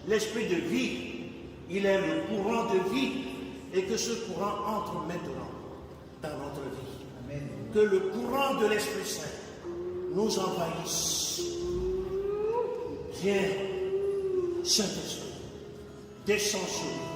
l'esprit de vie, il est le courant de vie, et que ce courant entre maintenant dans notre vie. Amen. Que le courant de l'Esprit Saint nous envahisse. Viens, Saint-Esprit, descends sur nous.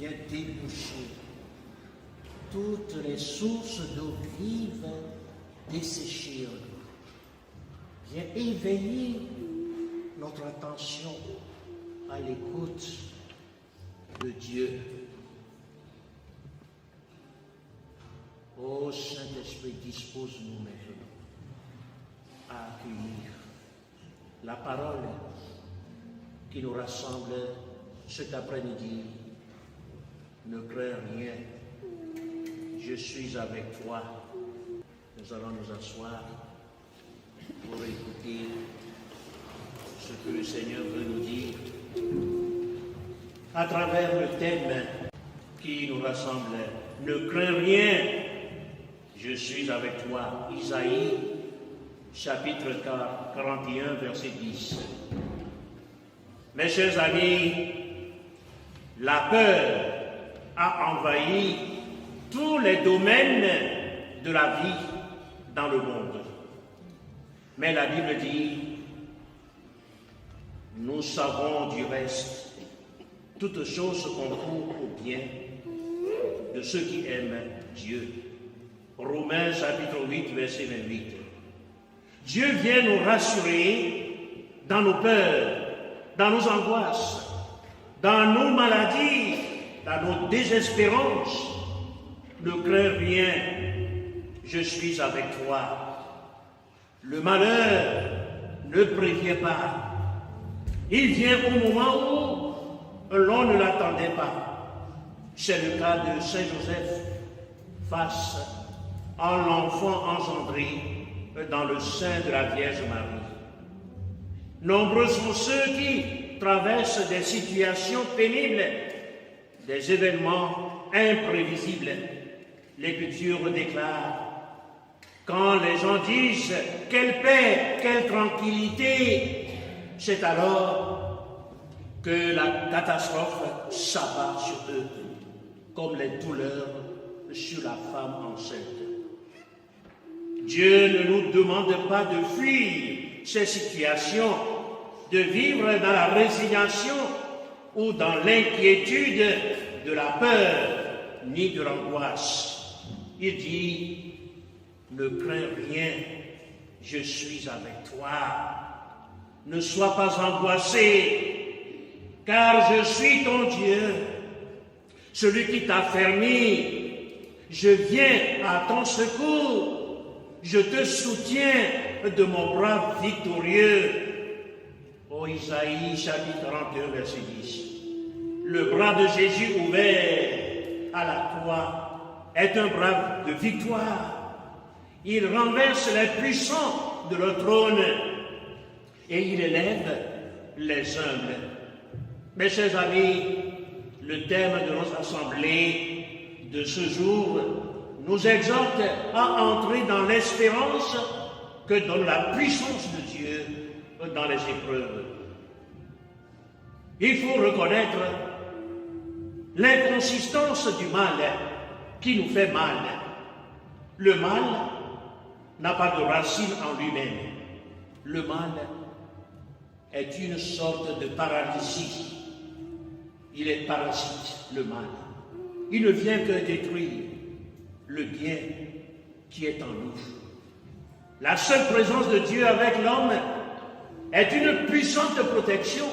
viens déboucher toutes les sources d'eau vive desséchées en nous. Viens éveiller notre attention à l'écoute de Dieu. Ô Saint-Esprit, dispose-nous maintenant à accueillir la parole qui nous rassemble cet après-midi. Ne crains rien, je suis avec toi. Nous allons nous asseoir pour écouter ce que le Seigneur veut nous dire à travers le thème qui nous rassemble. Ne crains rien, je suis avec toi. Isaïe, chapitre 41, verset 10. Mes chers amis, la peur a envahi tous les domaines de la vie dans le monde. Mais la Bible dit, nous savons du reste, toutes choses concourent au bien de ceux qui aiment Dieu. Romains chapitre 8, verset 28. Dieu vient nous rassurer dans nos peurs, dans nos angoisses, dans nos maladies, dans nos désespérances. Ne crains rien, je suis avec toi. Le malheur ne prévient pas. Il vient au moment où l'on ne l'attendait pas. C'est le cas de Saint Joseph face à l'enfant engendré dans le sein de la Vierge Marie. Nombreux sont ceux qui traversent des situations pénibles, des événements imprévisibles. L'Écriture déclare, quand les gens disent « quelle paix, quelle tranquillité », c'est alors que la catastrophe s'abat sur eux, comme les douleurs sur la femme enceinte. Dieu ne nous demande pas de fuir ces situations, de vivre dans la résignation ou dans l'inquiétude de la peur ni de l'angoisse. Il dit, ne crains rien, je suis avec toi. Ne sois pas angoissé, car je suis ton Dieu, celui qui t'a fermé. Je viens à ton secours, je te soutiens de mon bras victorieux. Ô Isaïe, chapitre 41, verset 10. Le bras de Jésus ouvert à la croix est un bras de victoire. Il renverse les puissants de leur trône et il élève les humbles. Mes chers amis, le thème de notre assemblée de ce jour nous exhorte à entrer dans l'espérance que donne la puissance de Dieu dans les épreuves. Il faut reconnaître l'inconsistance du mal qui nous fait mal. Le mal n'a pas de racine en lui-même. Le mal est une sorte de paralysie. Il est parasite, le mal. Il ne vient que détruire le bien qui est en nous. La seule présence de Dieu avec l'homme est une puissante protection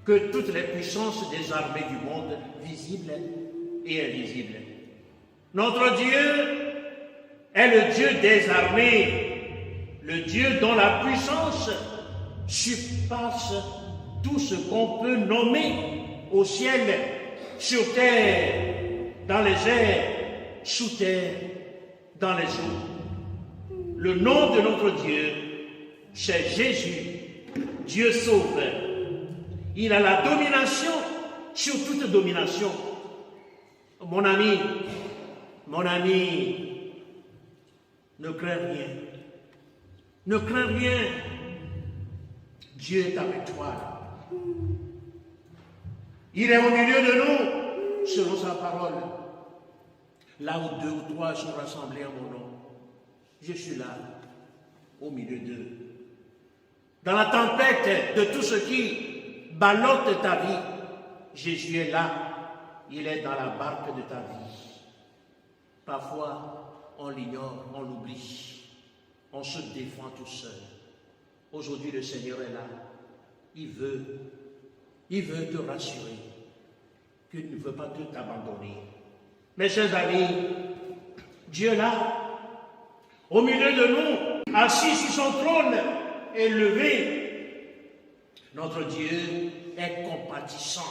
que toutes les puissances des armées du monde, visibles et invisibles. Notre Dieu est le Dieu des armées, le Dieu dont la puissance surpasse tout ce qu'on peut nommer au ciel, sur terre, dans les airs, sous terre, dans les eaux. Le nom de notre Dieu, c'est Jésus, Dieu sauve. Il a la domination sur toute domination. Mon ami, ne crains rien. Ne crains rien. Dieu est avec toi. Il est au milieu de nous, selon sa parole. Là où 2 ou 3 sont rassemblés en mon nom, je suis là, au milieu d'eux. Dans la tempête de tout ce qui ballotte ta vie, Jésus est là, il est dans la barque de ta vie. Parfois, on l'ignore, on l'oublie, on se défend tout seul. Aujourd'hui, le Seigneur est là. Il veut te rassurer qu'il ne veut pas t'abandonner. Mes chers amis, Dieu là, au milieu de nous, assis sur son trône, élevé, notre Dieu est compatissant.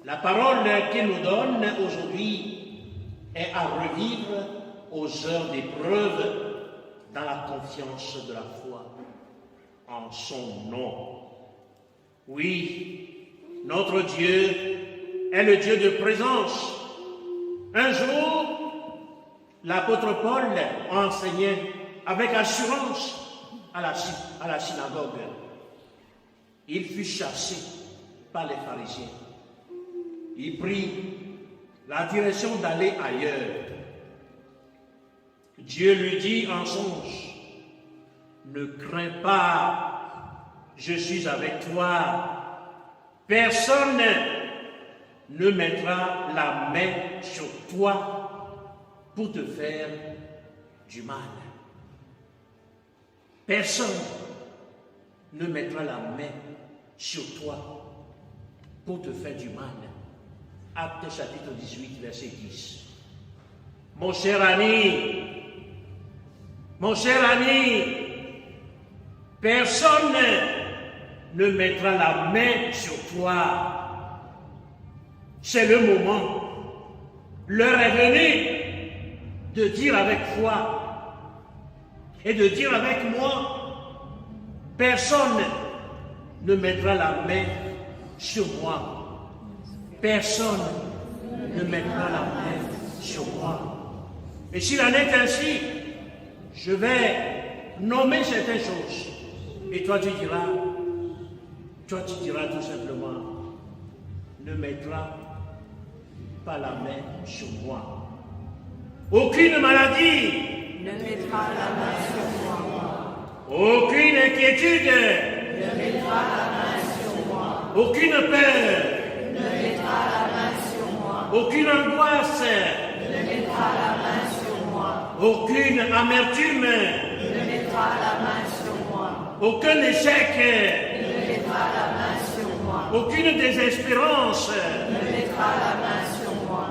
La parole qu'il nous donne aujourd'hui est à revivre aux heures d'épreuve dans la confiance de la foi en son nom. Oui, notre Dieu est le Dieu de présence. Un jour, l'apôtre Paul enseignait avec assurance à la synagogue. Il fut chassé par les pharisiens. Il prit la direction d'aller ailleurs. Dieu lui dit en songe, ne crains pas, je suis avec toi. Personne ne mettra la main sur toi pour te faire du mal. Personne ne mettra la main sur toi pour te faire du mal. Actes chapitre 18, verset 10. Mon cher ami, personne ne mettra la main sur toi. C'est le moment. L'heure est venue de dire avec foi et de dire avec moi, personne ne mettra la main sur moi. Personne ne mettra la main sur moi. Et s'il en est ainsi, je vais nommer certaines choses. Et toi tu diras tout simplement, ne mettra pas la main sur moi. Aucune maladie ne mettra la main sur moi. Aucune inquiétude Ne mettra la main sur moi. Aucune peur Ne mettra la main sur moi. aucune angoisse, Ne mettra la main sur moi. aucune amertume, Ne mettra la main sur moi. aucun échec, Ne mettra la main sur moi. aucune désespérance, Ne mettra la main sur moi.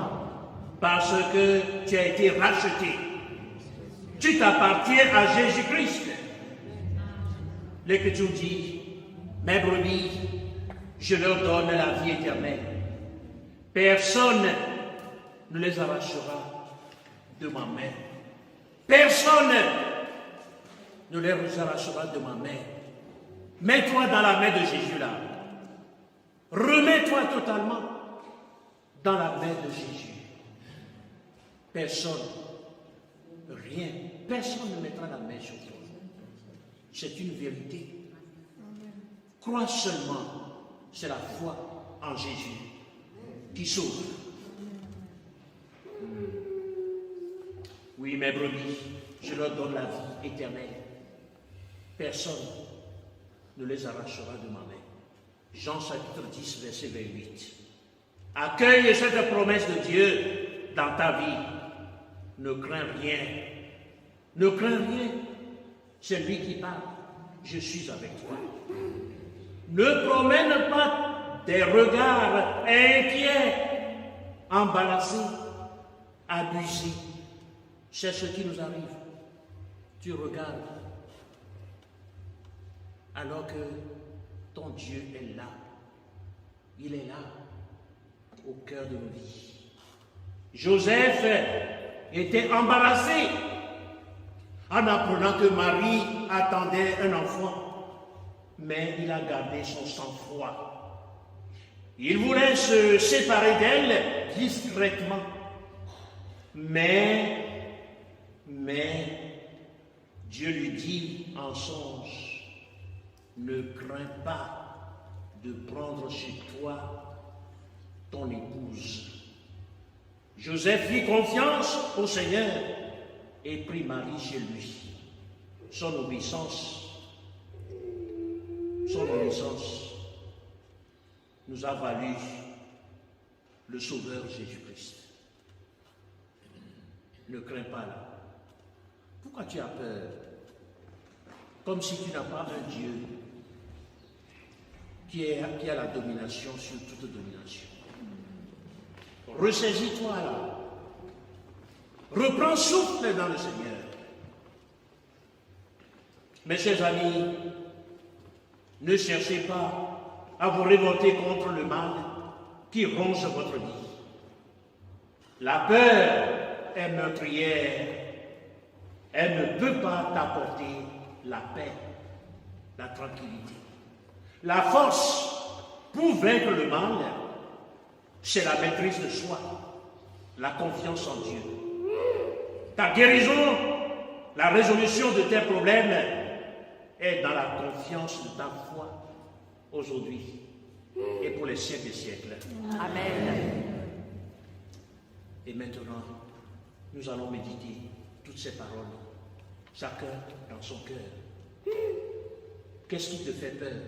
parce que tu as été racheté. Tu t'appartiens à Jésus-Christ. L'Écriture dit, mes brebis, je leur donne la vie éternelle. Personne ne les arrachera de ma main. Personne ne les arrachera de ma main. Mets-toi dans la main de Jésus là. Remets-toi totalement dans la main de Jésus. Personne, rien, personne ne mettra la main sur toi. C'est une vérité. Crois seulement, c'est la foi en Jésus qui sauve. Oui, mes brebis, je leur donne la vie éternelle. Personne ne les arrachera de ma main. Jean chapitre 10, verset 28. Accueille cette promesse de Dieu dans ta vie. Ne crains rien. Ne crains rien. C'est lui qui parle. Je suis avec toi. Ne promène pas des regards inquiets, embarrassés, abusés. C'est ce qui nous arrive. Tu regardes alors que ton Dieu est là. Il est là, au cœur de nos vies. Joseph était embarrassé en apprenant que Marie attendait un enfant, mais il a gardé son sang-froid. Il voulait se séparer d'elle discrètement, mais Dieu lui dit en songe, ne crains pas de prendre chez toi ton épouse. Joseph fit confiance au Seigneur et prit Marie chez lui. Son obéissance nous a valu le Sauveur Jésus-Christ. Ne crains pas là. Pourquoi tu as peur? Comme si tu n'as pas un Dieu qui a la domination sur toute domination. Ressaisis-toi là. Reprends souffle dans le Seigneur. Mes chers amis, ne cherchez pas à vous révolter contre le mal qui ronge votre vie. La peur est meurtrière. Elle ne peut pas t'apporter la paix, la tranquillité. La force pour vaincre le mal, c'est la maîtrise de soi, la confiance en Dieu. Ta guérison, la résolution de tes problèmes est dans la confiance de ta foi aujourd'hui et pour les siècles des siècles. Amen. Et maintenant, nous allons méditer toutes ces paroles, chacun dans son cœur. Qu'est-ce qui te fait peur?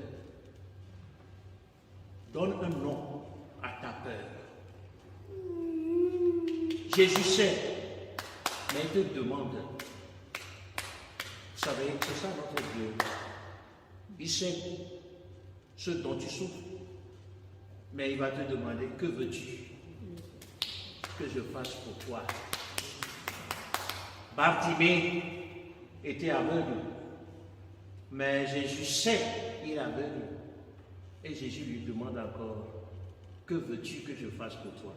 Donne un nom à ta peur. Jésus sait, mais il te demande. Vous savez, c'est ça notre Dieu. Il sait ce dont tu souffres, mais il va te demander, que veux-tu que je fasse pour toi? Bartimée était aveugle, mais Jésus sait qu'il est aveugle. Et Jésus lui demande encore, que veux-tu que je fasse pour toi?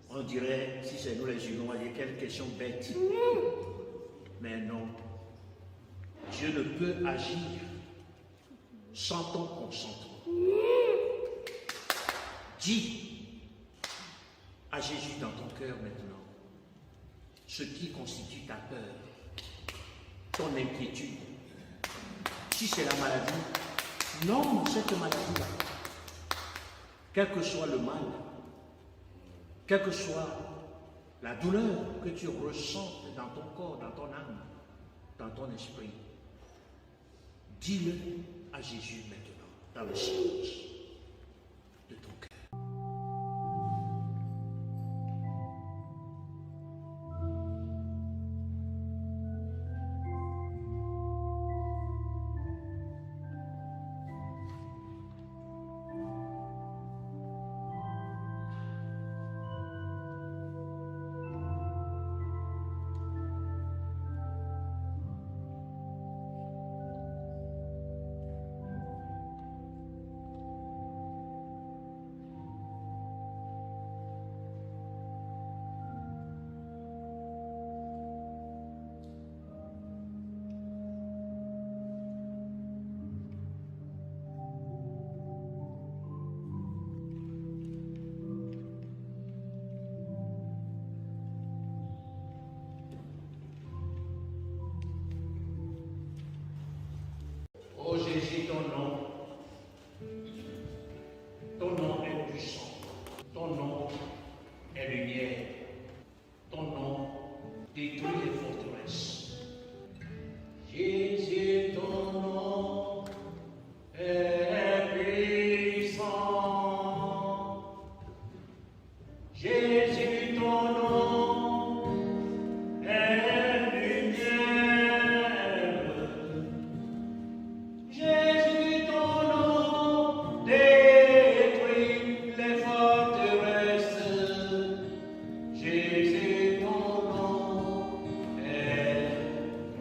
On dirait, si c'est nous les humains, on va dire quelle question bête. Mais non, Dieu ne peut agir sans ton consentement. Dis à Jésus dans ton cœur maintenant ce qui constitue ta peur, ton inquiétude. Si c'est la maladie, nomme cette maladie-là. Quel que soit le mal, quelle que soit la douleur que tu ressens dans ton corps, dans ton âme, dans ton esprit, dis-le à Jésus maintenant, dans le silence de ton cœur. Oh Jésus, ton nom est puissant, ton nom est lumière, ton nom détruit les forteresses. Jésus, ton nom est puissant. Jésus, ton nom est lumière. Jésus, ton nom détruit les forteresses. Jésus, ton nom est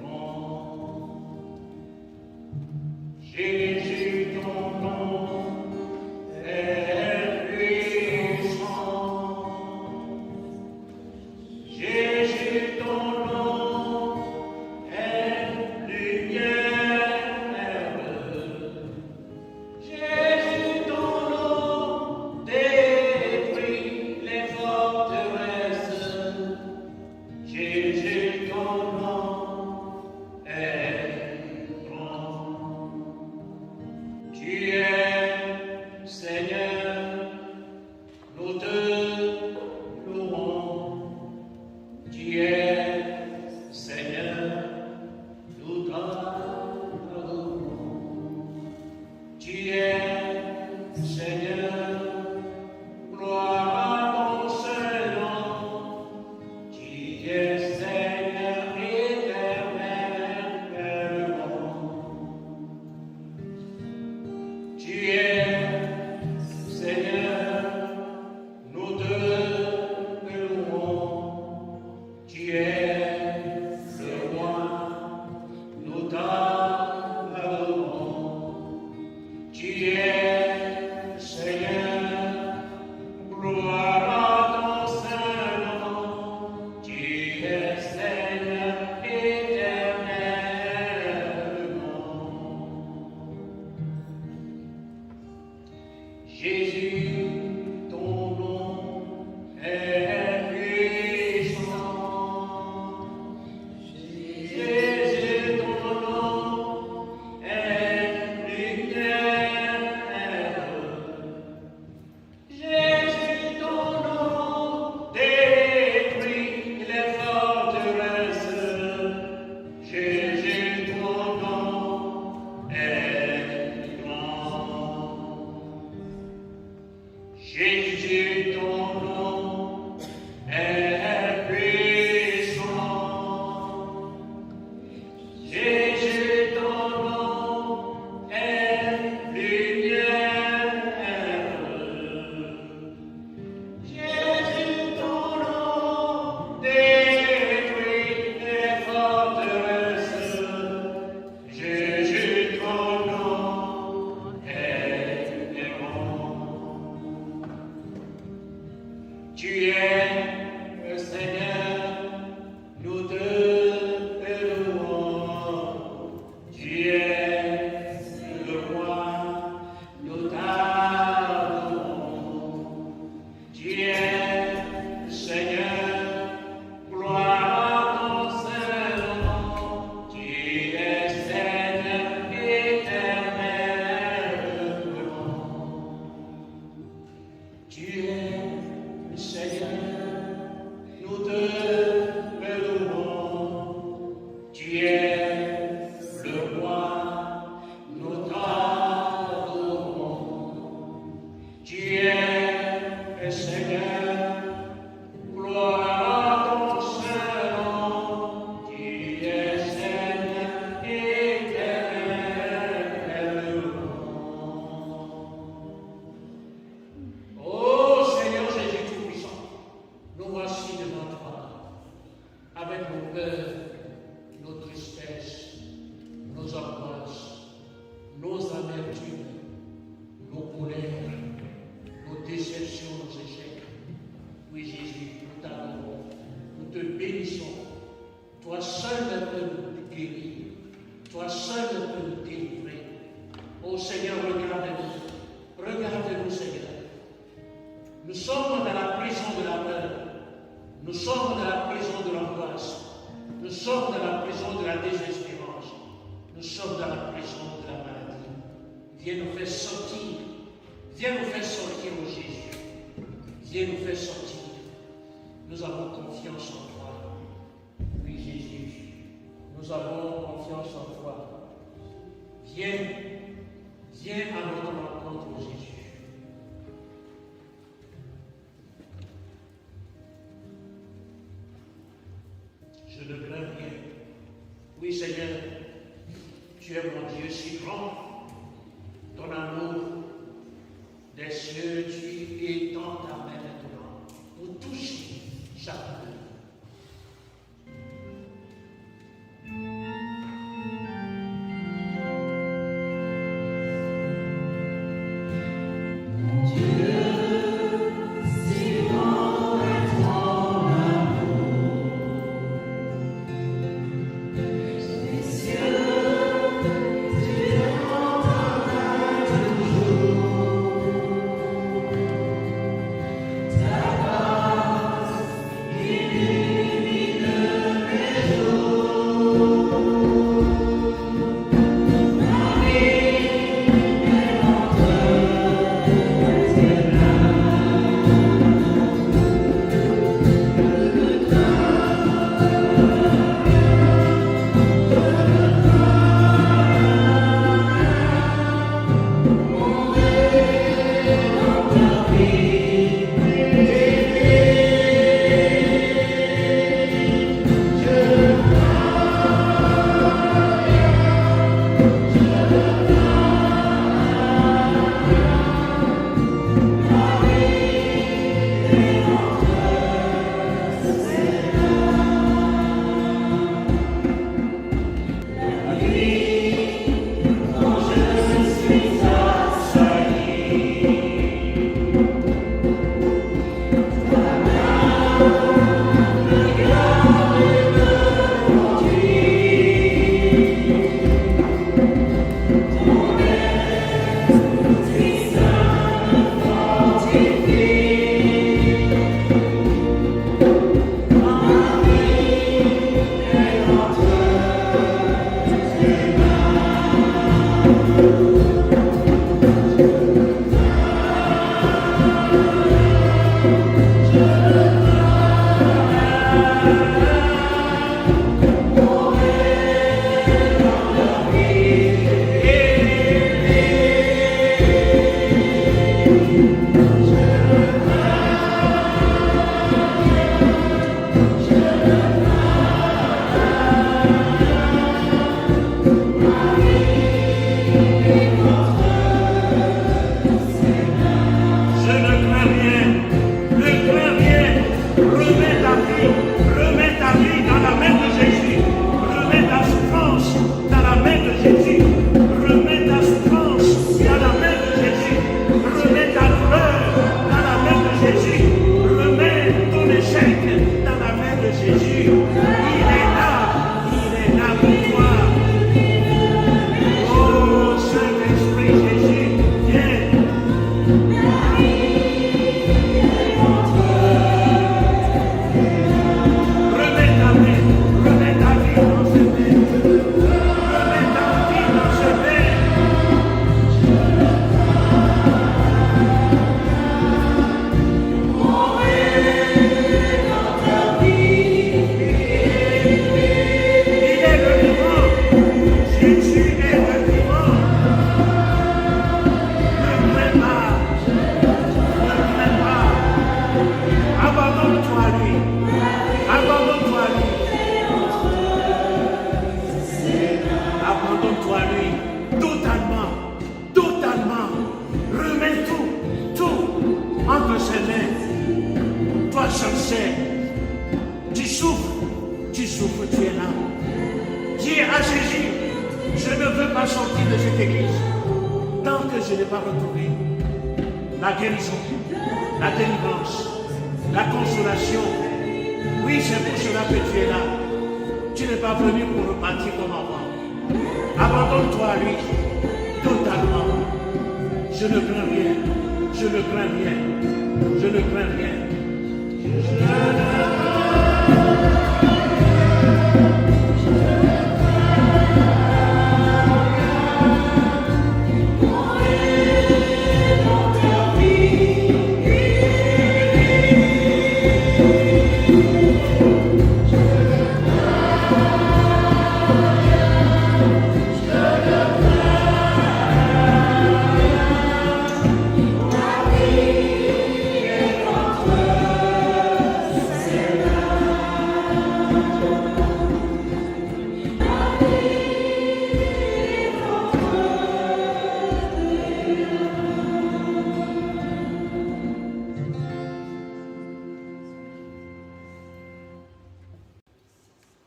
grand. Jésus, ton nom est puissant. Tu es le Seigneur, nous te louons. Tu es le roi, nous t'adorons. Tu es le Seigneur, gloire à ton Saint-Nom. Tu es Seigneur éternel. Tu es le Seigneur, nous te louons. Tu es le roi, nous t'adorons. Tu es le Seigneur, gloire à ton Saint-Nom. Tu es Seigneur éternel. Ô Seigneur Jésus Tout-Puissant, nous voici devant toi, avec nos peurs, nos tristesses, nos angoisses, nos amertumes, nos colères, nos déceptions, nos échecs. Oui Jésus, nous t'adorons, nous te bénissons. Toi seul peux nous guérir, toi seul peux nous délivrer. Ô Seigneur, regarde-nous Seigneur. Nous sommes dans la prison de la peur. Nous sommes dans la prison de l'angoisse. Nous sommes dans la prison de la désespérance. Nous sommes dans la prison de la maladie. Viens nous faire sortir. Viens nous faire sortir, ô Jésus. Viens nous faire sortir. Nous avons confiance en toi. Oui, Jésus. Nous avons confiance en toi. Viens à notre rencontre, ô Jésus. Je ne crains rien. Oui, Seigneur, tu es mon Dieu si grand. Ton amour des cieux, tu étends ta main maintenant pour toucher chacun. Ta grâce Abandonne-toi à lui. Abandonne-toi à lui. Abandonne-toi à lui. Totalement. Totalement. Remets tout entre ses mains. Toi, sincère. Tu souffres, tu es là. Dis à Jésus, je ne veux pas sortir de cette église tant que je n'ai pas retrouvé la guérison, la délivrance, la consolation. Oui, c'est pour cela que tu es là. Tu n'es pas venu pour repartir comme avant. Abandonne-toi à lui, totalement. Je ne crains rien, je ne crains rien, je ne crains rien.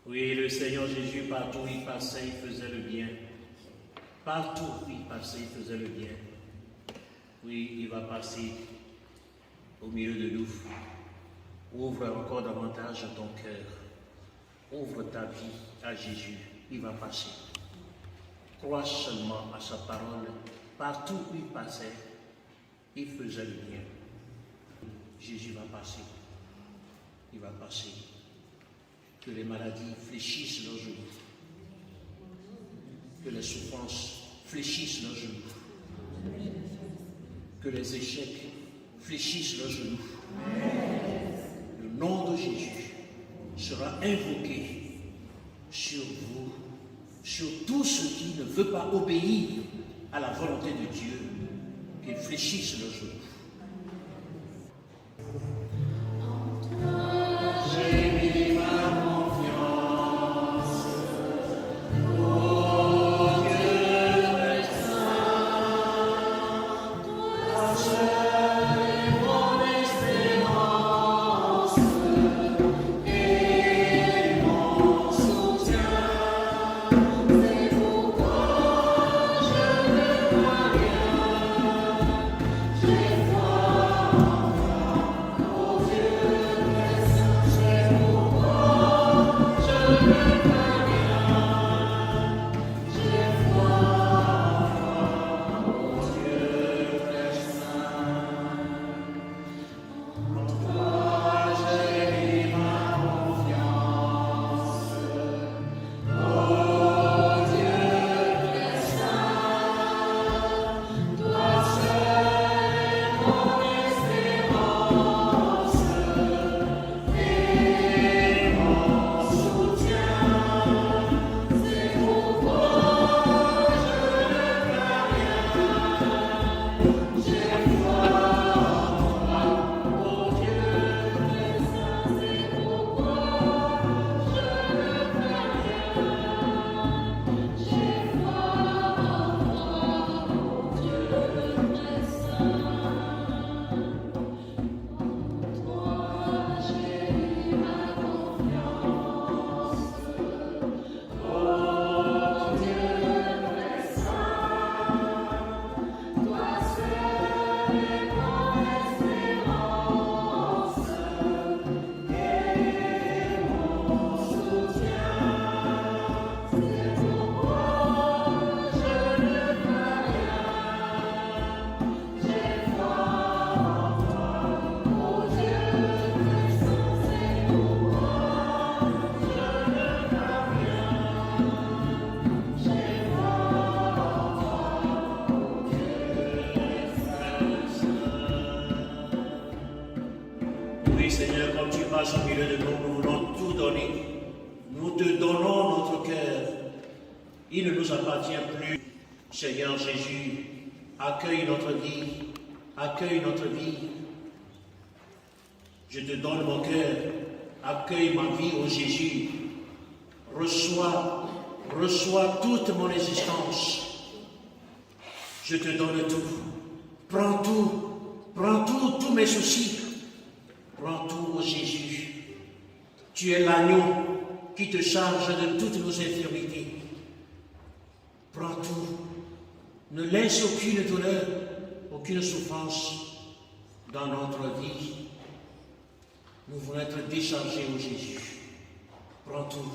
Oui, le Seigneur Jésus, partout où il passait, il faisait le bien. Partout où il passait, il faisait le bien. Oui, il va passer au milieu de nous. Ouvre encore davantage ton cœur. Ouvre ta vie à Jésus. Il va passer. Crois seulement à sa parole. Partout où il passait, il faisait le bien. Jésus va passer. Il va passer. Que les maladies fléchissent leurs genoux. Que les souffrances fléchissent leurs genoux. Que les échecs fléchissent leurs genoux. Le nom de Jésus sera invoqué sur vous, sur tous ceux qui ne veulent pas obéir à la volonté de Dieu, qu'ils fléchissent leurs genoux. Seigneur, comme tu passes au milieu de nous, nous voulons tout donner. Nous te donnons notre cœur. Il ne nous appartient plus. Seigneur Jésus, accueille notre vie. Accueille notre vie. Je te donne mon cœur, accueille ma vie, ô Jésus. Reçois toute mon existence. Je te donne tout. Prends tous mes soucis. Prends tout, ô Jésus. Tu es l'agneau qui te charge de toutes nos infirmités. Prends tout. Ne laisse aucune douleur, aucune souffrance dans notre vie. Nous voulons être déchargés, ô Jésus. Prends tout.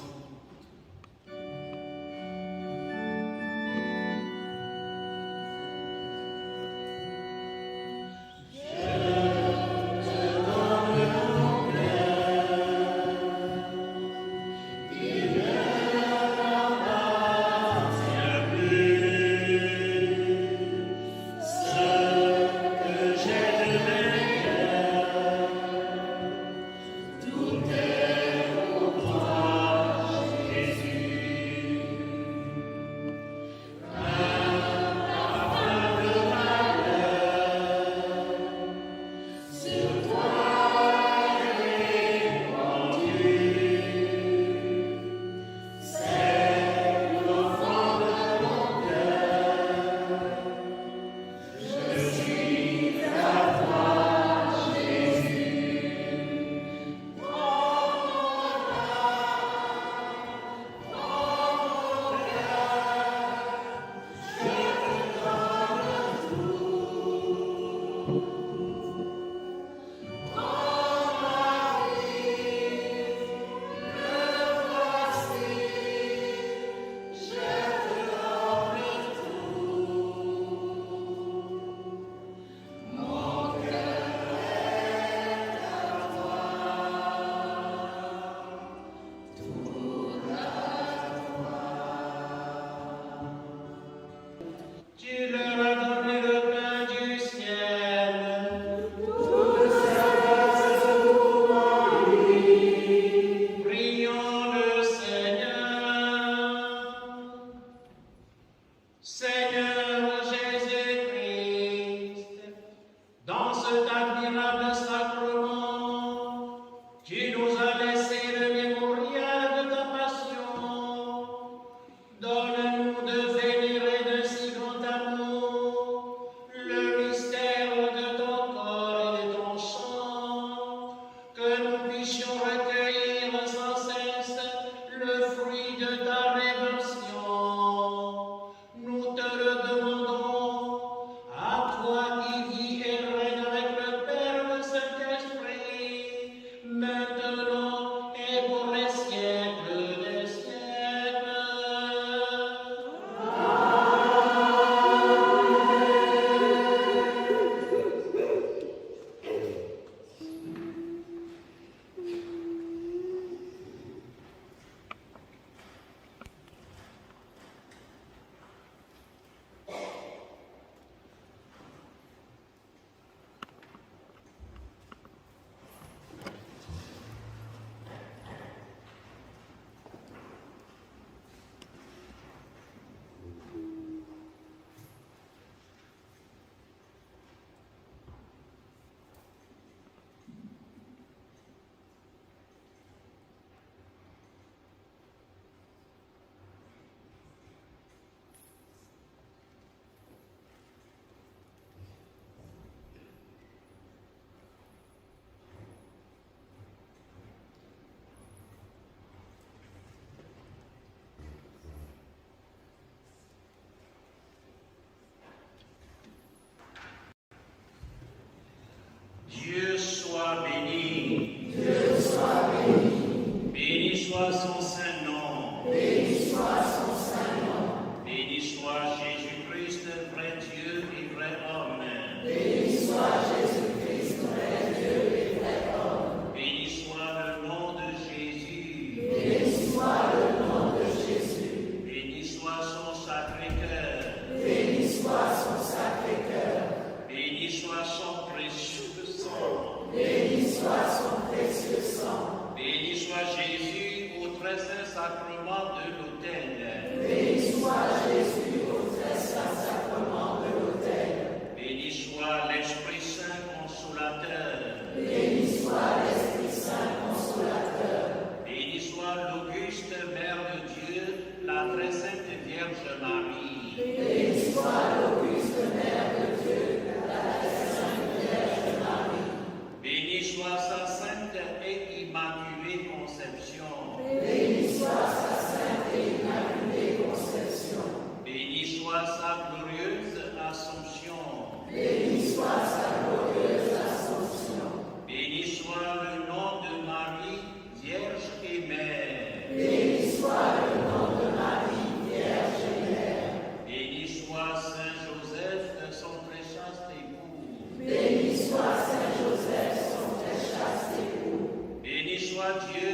soit Dieu